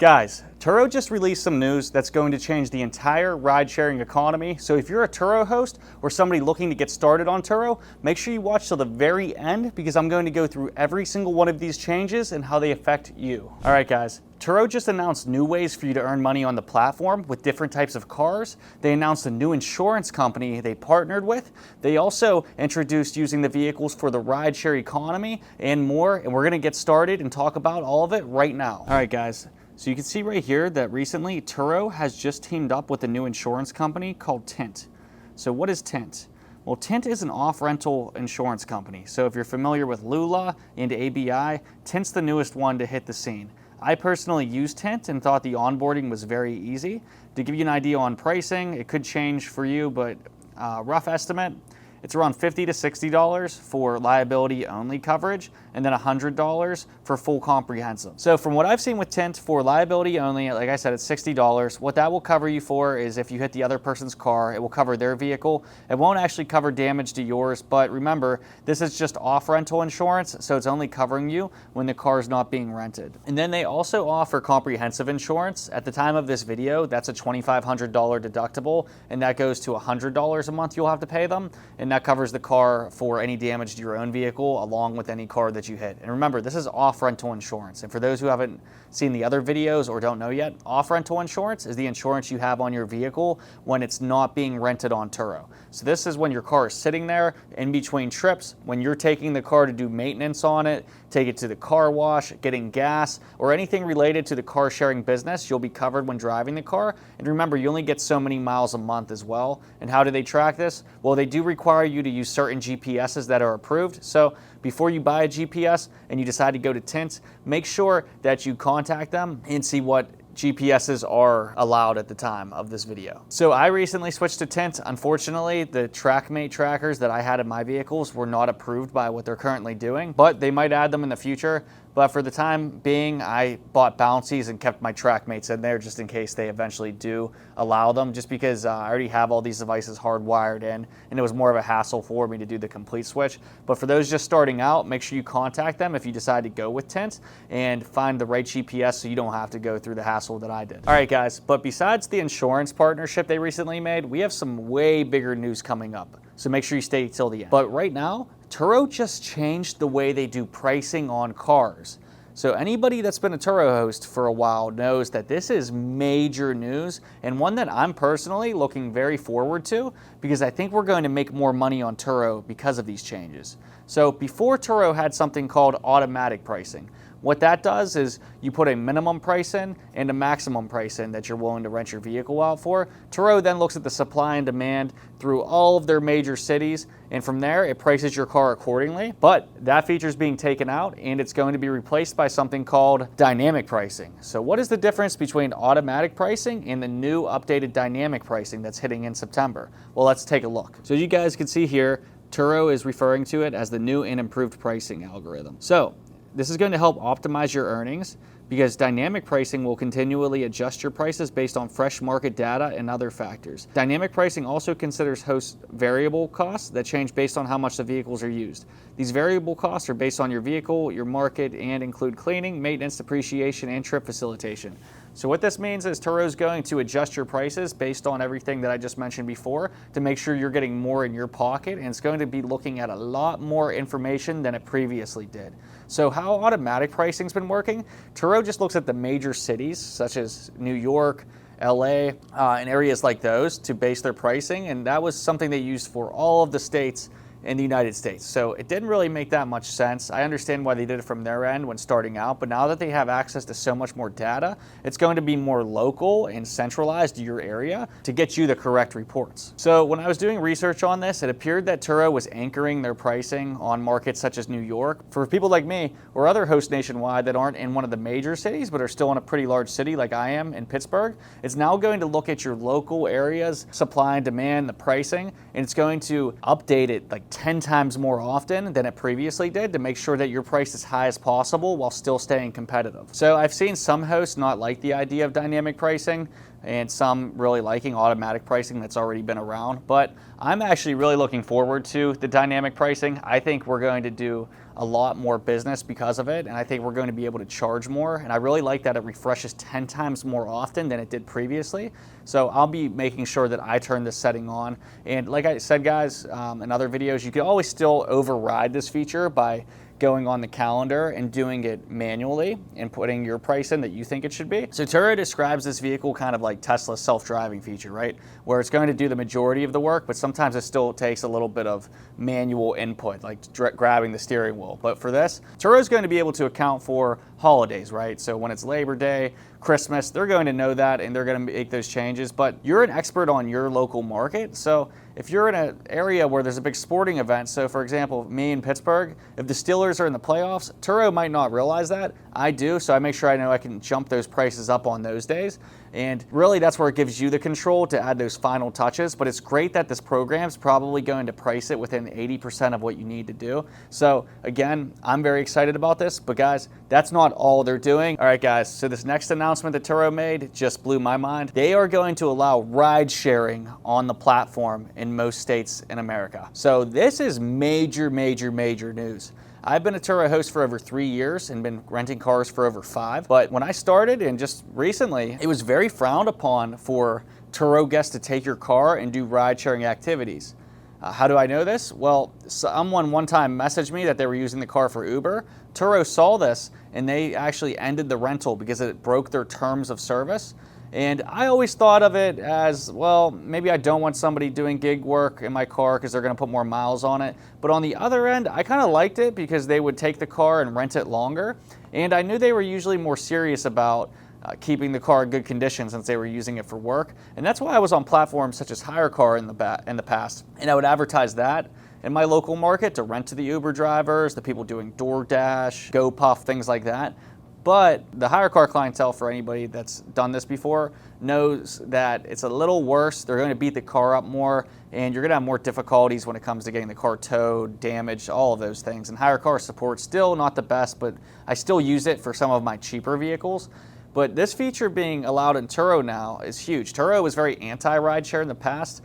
Guys, Turo just released some news that's going to change the entire ride-sharing economy. So if you're a Turo host or somebody looking to get started on Turo, make sure you watch till the very end because I'm going to go through every single one of these changes and how they affect you. All right, guys. Turo just announced new ways for you to earn money on the platform with different types of cars. They announced a new insurance company they partnered with. They also introduced using the vehicles for the ride-share economy and more. And we're going to get started and talk about all of it right now. All right, guys. So you can see right here that recently Turo has just teamed up with a new insurance company called Tint. So what is Tint? Well, Tint is an off-rental insurance company. So if you're familiar with Lula and ABI, Tint's the newest one to hit the scene. I personally used Tint and thought the onboarding was very easy. To give you an idea on pricing, it could change for you, but rough estimate, it's around $50 to $60 for liability only coverage and then $100 for full comprehensive. So from what I've seen with Tint for liability only, like I said, it's $60. What that will cover you for is if you hit the other person's car, it will cover their vehicle. It won't actually cover damage to yours, but remember, this is just off rental insurance, so it's only covering you when the car is not being rented. And then they also offer comprehensive insurance. At the time of this video, that's a $2,500 deductible, and that goes to $100 a month you'll have to pay them. And that covers the car for any damage to your own vehicle along with any car that you hit. And remember, this is off rental insurance. And for those who haven't seen the other videos or don't know yet, off rental insurance is the insurance you have on your vehicle when it's not being rented on Turo. So this is when your car is sitting there in between trips, when you're taking the car to do maintenance on it, take it to the car wash, getting gas, or anything related to the car sharing business, you'll be covered when driving the car. And remember, you only get so many miles a month as well. And how do they track this? Well, they do require you to use certain GPSs that are approved. So before you buy a GPS and you decide to go to Tint, make sure that you contact them and see what GPSs are allowed at the time of this video. So I recently switched to Tint. Unfortunately, the TrackMate trackers that I had in my vehicles were not approved by what they're currently doing, but they might add them in the future. But for the time being, I bought Bouncies and kept my TrackMates in there just in case they eventually do allow them, just because I already have all these devices hardwired in and it was more of a hassle for me to do the complete switch. But for those just starting out, make sure you contact them if you decide to go with Tint and find the right GPS so you don't have to go through the hassle that I did. All right, guys, but besides the insurance partnership they recently made, we have some way bigger news coming up. So make sure you stay till the end. But right now, Turo just changed the way they do pricing on cars. So anybody that's been a Turo host for a while knows that this is major news and one that I'm personally looking very forward to because I think we're going to make more money on Turo because of these changes. So before, Turo had something called automatic pricing. What that does is you put a minimum price in and a maximum price in that you're willing to rent your vehicle out for. Turo then looks at the supply and demand through all of their major cities, and from there it prices your car accordingly. But that feature is being taken out and it's going to be replaced by something called dynamic pricing. So what is the difference between automatic pricing and the new updated dynamic pricing that's hitting in September? Well, let's take a look. So you guys can see here, Turo is referring to it as the new and improved pricing algorithm. So this is going to help optimize your earnings because dynamic pricing will continually adjust your prices based on fresh market data and other factors. Dynamic pricing also considers host variable costs that change based on how much the vehicles are used. These variable costs are based on your vehicle, your market, and include cleaning, maintenance, depreciation, and trip facilitation. So what this means is Turo is going to adjust your prices based on everything that I just mentioned before to make sure you're getting more in your pocket, and it's going to be looking at a lot more information than it previously did. So how automatic pricing's been working, Turo just looks at the major cities such as New York, LA, and areas like those to base their pricing, and that was something they used for all of the states in the United States. So it didn't really make that much sense. I understand why they did it from their end when starting out, but now that they have access to so much more data, it's going to be more local and centralized to your area to get you the correct reports. So when I was doing research on this, it appeared that Turo was anchoring their pricing on markets such as New York. For people like me or other hosts nationwide that aren't in one of the major cities but are still in a pretty large city like I am in Pittsburgh, it's now going to look at your local areas, supply and demand, the pricing, and it's going to update it like 10 times more often than it previously did to make sure that your price is as high as possible while still staying competitive. So I've seen some hosts not like the idea of dynamic pricing and some really liking automatic pricing that's already been around, but I'm actually really looking forward to the dynamic pricing. I think we're going to do a lot more business because of it, and I think we're going to be able to charge more. And I really like that it refreshes 10 times more often than it did previously. So I'll be making sure that I turn this setting on. And like I said, guys, in other videos, you can always still override this feature by going on the calendar and doing it manually and putting your price in that you think it should be. So Turo describes this vehicle kind of like Tesla's self-driving feature, right? Where it's going to do the majority of the work, but sometimes it still takes a little bit of manual input, like grabbing the steering wheel. But for this, Turo is going to be able to account for holidays, right? So when it's Labor Day, Christmas, they're going to know that and they're going to make those changes. But you're an expert on your local market. So if you're in an area where there's a big sporting event, so for example, me in Pittsburgh, if the Steelers are in the playoffs, Turo might not realize that. I do, so I make sure I know I can jump those prices up on those days. And really, that's where it gives you the control to add those final touches. But it's great that this program's probably going to price it within 80% of what you need to do. So again, I'm very excited about this. But guys, that's not all they're doing. All right, guys, so this next announcement that Turo made just blew my mind. They are going to allow ride sharing on the platform in most states in America. So this is major, major, major news. I've been a Turo host for over 3 years and been renting cars for over 5. But when I started, and just recently, it was very frowned upon for Turo guests to take your car and do ride-sharing activities. How do I know this? Well, someone one time messaged me that they were using the car for Uber. Turo saw this, and they actually ended the rental because it broke their terms of service. And I always thought of it as, well, maybe I don't want somebody doing gig work in my car because they're going to put more miles on it. But on the other end, I kind of liked it because they would take the car and rent it longer. And I knew they were usually more serious about keeping the car in good condition since they were using it for work. And that's why I was on platforms such as HireCar in the past. And I would advertise that in my local market to rent to the Uber drivers, the people doing DoorDash, GoPuff, things like that. But the HireCar clientele, for anybody that's done this before, knows that it's a little worse. They're going to beat the car up more, and you're going to have more difficulties when it comes to getting the car towed, damaged, all of those things. And HireCar support still not the best, but I still use it for some of my cheaper vehicles. But this feature being allowed in Turo now is huge. Turo was very anti-rideshare in the past,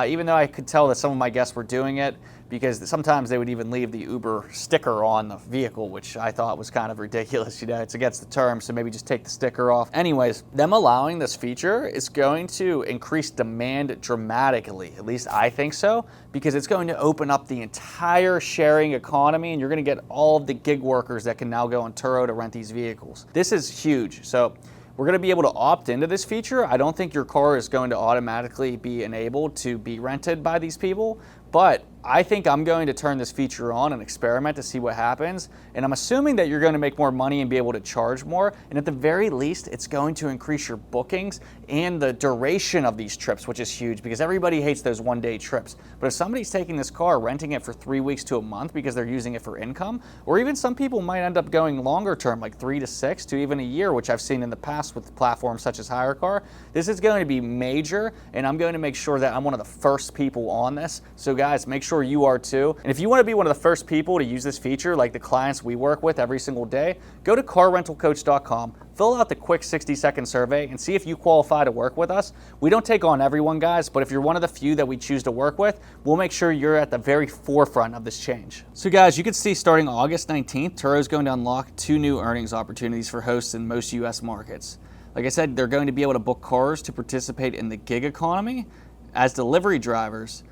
even though I could tell that some of my guests were doing it, because sometimes they would even leave the Uber sticker on the vehicle, which I thought was kind of ridiculous. You know, it's against the terms, so maybe just take the sticker off. Anyways, them allowing this feature is going to increase demand dramatically. At least I think so, because it's going to open up the entire sharing economy, and you're going to get all of the gig workers that can now go on Turo to rent these vehicles. This is huge. So we're going to be able to opt into this feature. I don't think your car is going to automatically be enabled to be rented by these people, but I think I'm going to turn this feature on and experiment to see what happens. And I'm assuming that you're going to make more money and be able to charge more. And at the very least, it's going to increase your bookings and the duration of these trips, which is huge because everybody hates those one-day trips. But if somebody's taking this car, renting it for 3 weeks to a month because they're using it for income, or even some people might end up going longer term, like 3 to 6 to even a year, which I've seen in the past with platforms such as HireCar. This is going to be major, and I'm going to make sure that I'm one of the first people on this. So guys, make sure you are too. And if you want to be one of the first people to use this feature, like the clients we work with every single day, go to carrentalcoach.com, fill out the quick 60-second survey, and see if you qualify to work with us. We don't take on everyone, guys, but if you're one of the few that we choose to work with, we'll make sure you're at the very forefront of this change. So guys, you can see starting August 19th, Turo is going to unlock 2 new earnings opportunities for hosts in most US markets. Like I said, they're going to be able to book cars to participate in the gig economy as delivery drivers.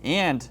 And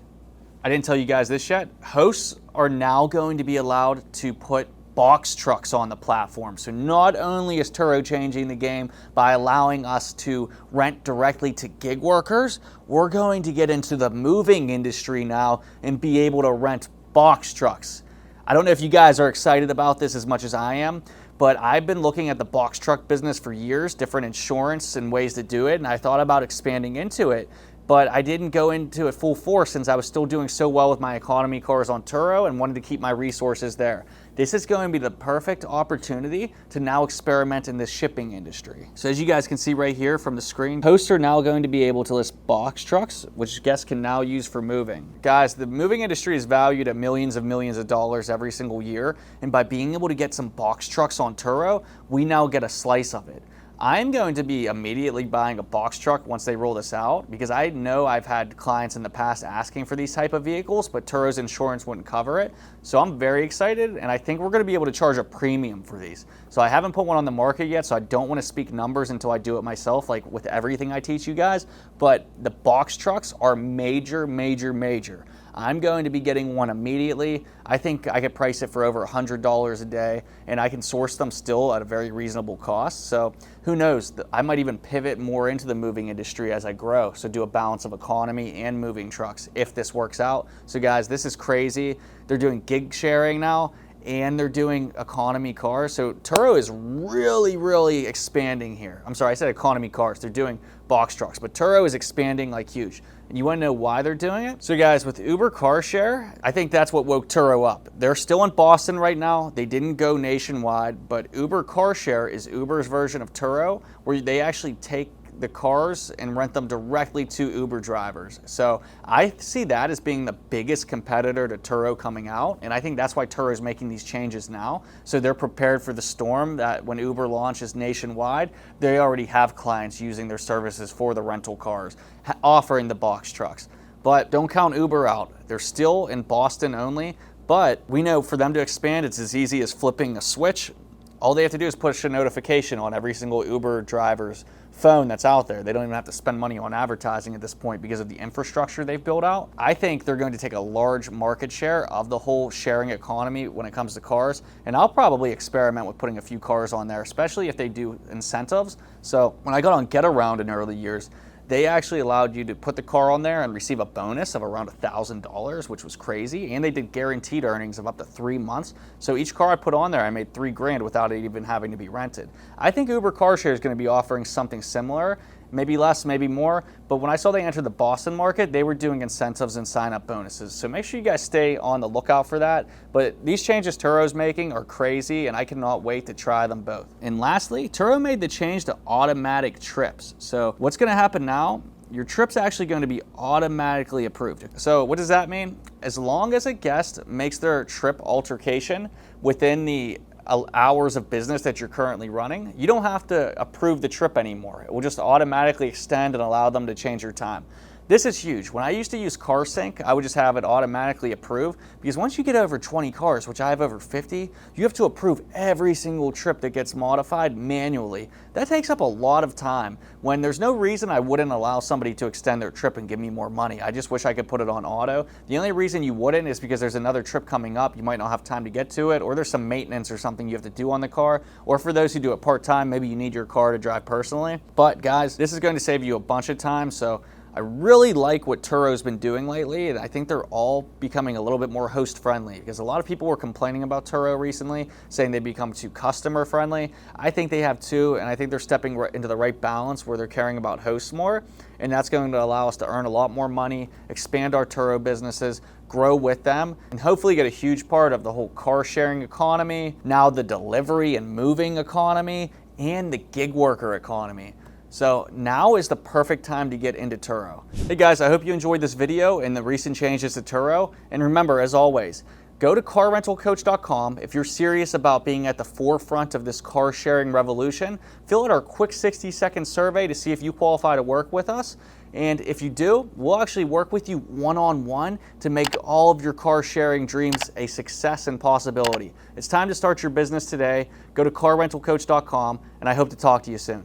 I didn't tell you guys this yet, hosts are now going to be allowed to put box trucks on the platform. So not only is Turo changing the game by allowing us to rent directly to gig workers, we're going to get into the moving industry now and be able to rent box trucks. I don't know if you guys are excited about this as much as I am, but I've been looking at the box truck business for years, different insurance and ways to do it, and I thought about expanding into it. But I didn't go into it full force since I was still doing so well with my economy cars on Turo and wanted to keep my resources there. This is going to be the perfect opportunity to now experiment in this shipping industry. So as you guys can see right here from the screen, hosts are now going to be able to list box trucks, which guests can now use for moving. Guys, the moving industry is valued at millions of dollars every single year. And by being able to get some box trucks on Turo, we now get a slice of it. I'm going to be immediately buying a box truck once they roll this out, because I know I've had clients in the past asking for these type of vehicles, but Turo's insurance wouldn't cover it. So I'm very excited, and I think we're going to be able to charge a premium for these. So I haven't put one on the market yet, so I don't want to speak numbers until I do it myself, like with everything I teach you guys. But the box trucks are major, major, major. I'm going to be getting one immediately. I think I could price it for over $100 a day, and I can source them still at a very reasonable cost. So who knows, I might even pivot more into the moving industry as I grow. So do a balance of economy and moving trucks if this works out. So guys, this is crazy. They're doing gig sharing now, and they're doing economy cars. So Turo is really, really expanding here. I'm sorry, I said economy cars. They're doing box trucks, but Turo is expanding like huge. And you wanna know why they're doing it? So guys, with Uber Car Share, I think that's what woke Turo up. They're still in Boston right now. They didn't go nationwide, but Uber Car Share is Uber's version of Turo, where they actually take the cars and rent them directly to Uber drivers. So I see that as being the biggest competitor to Turo coming out, and I think that's why Turo is making these changes now. So they're prepared for the storm that when Uber launches nationwide, they already have clients using their services for the rental cars, offering the box trucks. But don't count Uber out. They're still in Boston only, but we know for them to expand, it's as easy as flipping a switch. All they have to do is push a notification on every single Uber driver's phone that's out there. They don't even have to spend money on advertising at this point because of the infrastructure they've built out. I think they're going to take a large market share of the whole sharing economy when it comes to cars, and I'll probably experiment with putting a few cars on there, especially if they do incentives. So when I got on GetAround in early years, they actually allowed you to put the car on there and receive a bonus of around $1,000, which was crazy. And they did guaranteed earnings of up to 3 months. So each car I put on there, I made $3,000 without it even having to be rented. I think Uber Car Share is going to be offering something similar, maybe less, maybe more. But when I saw they entered the Boston market, they were doing incentives and sign-up bonuses. So make sure you guys stay on the lookout for that. But these changes Turo's making are crazy, and I cannot wait to try them both. And lastly, Turo made the change to automatic trips. So what's going to happen now? Your trip's actually going to be automatically approved. So what does that mean? As long as a guest makes their trip altercation within the hours of business that you're currently running, you don't have to approve the trip anymore. It will just automatically extend and allow them to change your time. This is huge. When I used to use CarSync, I would just have it automatically approved, because once you get over 20 cars, which I have over 50, you have to approve every single trip that gets modified manually. That takes up a lot of time when there's no reason I wouldn't allow somebody to extend their trip and give me more money. I just wish I could put it on auto. The only reason you wouldn't is because there's another trip coming up, you might not have time to get to it, or there's some maintenance or something you have to do on the car, or for those who do it part-time, maybe you need your car to drive personally. But guys, this is going to save you a bunch of time, so I really like what Turo's been doing lately, and I think they're all becoming a little bit more host-friendly, because a lot of people were complaining about Turo recently, saying they become too customer-friendly. I think they have too, and I think they're stepping into the right balance where they're caring about hosts more, and that's going to allow us to earn a lot more money, expand our Turo businesses, grow with them, and hopefully get a huge part of the whole car-sharing economy, now the delivery and moving economy, and the gig worker economy. So now is the perfect time to get into Turo. Hey guys, I hope you enjoyed this video and the recent changes to Turo. And remember, as always, go to carrentalcoach.com if you're serious about being at the forefront of this car sharing revolution. Fill out our quick 60-second survey to see if you qualify to work with us. And if you do, we'll actually work with you one-on-one to make all of your car sharing dreams a success and possibility. It's time to start your business today. Go to carrentalcoach.com, and I hope to talk to you soon.